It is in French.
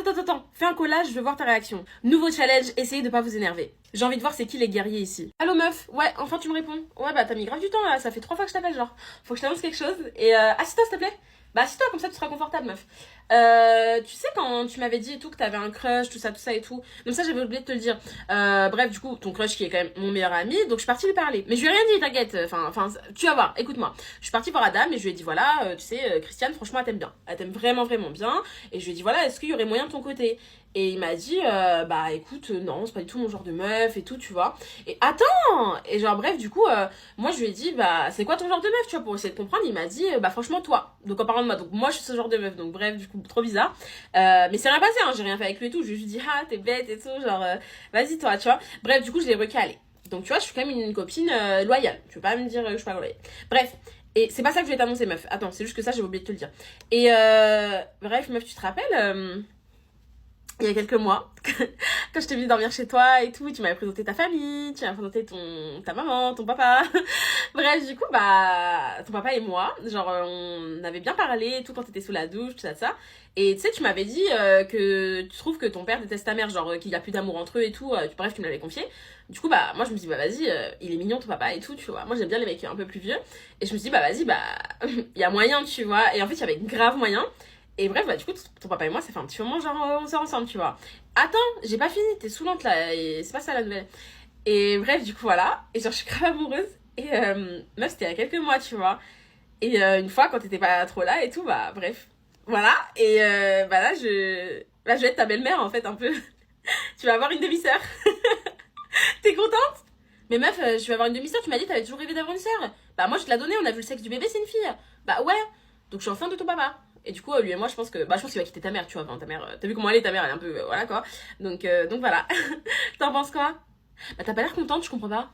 Attends, fais un collage, je veux voir ta réaction. Nouveau challenge, essayez de pas vous énerver. J'ai envie de voir c'est qui les guerriers ici. Allô meuf, ouais, enfin tu me réponds. Ouais bah t'as mis grave du temps là, ça fait 3 fois que je t'appelle genre. Faut que je t'annonce quelque chose et assis-toi s'il te plaît. Bah assis-toi comme ça tu seras confortable meuf. Tu sais quand tu m'avais dit et tout que t'avais un crush, tout ça et tout. Donc ça j'avais oublié de te le dire. Bref du coup ton crush qui est quand même mon meilleur ami, donc je suis partie lui parler. Mais je lui ai rien dit, t'inquiète. Enfin tu vas voir, écoute-moi. Je suis partie voir Adam et je lui ai dit voilà, tu sais Christiane franchement elle t'aime bien. Elle t'aime vraiment bien. Et je lui ai dit voilà, est-ce qu'il y aurait moyen de ton côté? Et il m'a dit bah écoute non c'est pas du tout mon genre de meuf et tout tu vois. Et attends. Et genre bref du coup moi je lui ai dit bah c'est quoi ton genre de meuf tu vois pour essayer de comprendre. Il m'a dit bah franchement toi. Donc en parlant de moi, donc moi je suis ce genre de meuf, donc bref du coup trop bizarre. Mais c'est rien passé hein, j'ai rien fait avec lui et tout. Je lui ai dit ah t'es bête et tout genre vas-y toi tu vois. Bref du coup je l'ai recalé. Donc tu vois je suis quand même une copine loyale. Tu veux pas me dire que je suis pas loyale. Bref. Et c'est pas ça que je vais t'annoncer meuf. Attends c'est juste que ça j'ai oublié de te le dire. Et bref meuf tu te rappelles il y a quelques mois, quand je t'ai vu dormir chez toi et tout, tu m'avais présenté ta famille, tu m'avais présenté ta maman, ton papa. Bref, du coup, bah, ton papa et moi, genre, on avait bien parlé et tout quand t'étais sous la douche, tout ça. Et tu sais, tu m'avais dit que tu trouves que ton père déteste ta mère, genre qu'il y a plus d'amour entre eux et tout. Bref, tu me l'avais confié. Du coup, bah, moi je me dis, bah vas-y, il est mignon ton papa et tout, tu vois. Moi j'aime bien les mecs un peu plus vieux. Et je me dis, bah vas-y, bah, il y a moyen, tu vois. Et en fait, il y avait grave moyen. Et bref, bah du coup, ton papa et moi, ça fait un petit moment, genre, on sort ensemble, tu vois. Attends, j'ai pas fini, t'es saoulante là, et c'est pas ça la nouvelle. Et bref, du coup, voilà. Et genre, je suis grave amoureuse. Et meuf, c'était il y a quelques mois, tu vois. Et une fois, quand t'étais pas trop là et tout, bah bref. Voilà. Et bah là, je vais être ta belle-mère, en fait, un peu. Tu vas avoir une demi-sœur. T'es contente? Mais meuf, je vais avoir une demi-sœur, tu m'as dit que t'avais toujours rêvé d'avoir une sœur. Bah moi, je te l'ai donnée, on a vu le sexe du bébé, c'est une fille. Bah ouais. Donc je suis enceinte de ton papa. Et du coup, lui et moi, je pense qu'il va quitter ta mère, tu vois. Enfin, ta mère, t'as vu comment elle est, ta mère, elle est un peu, voilà quoi. Donc voilà. T'en penses quoi? Bah t'as pas l'air contente, je comprends pas.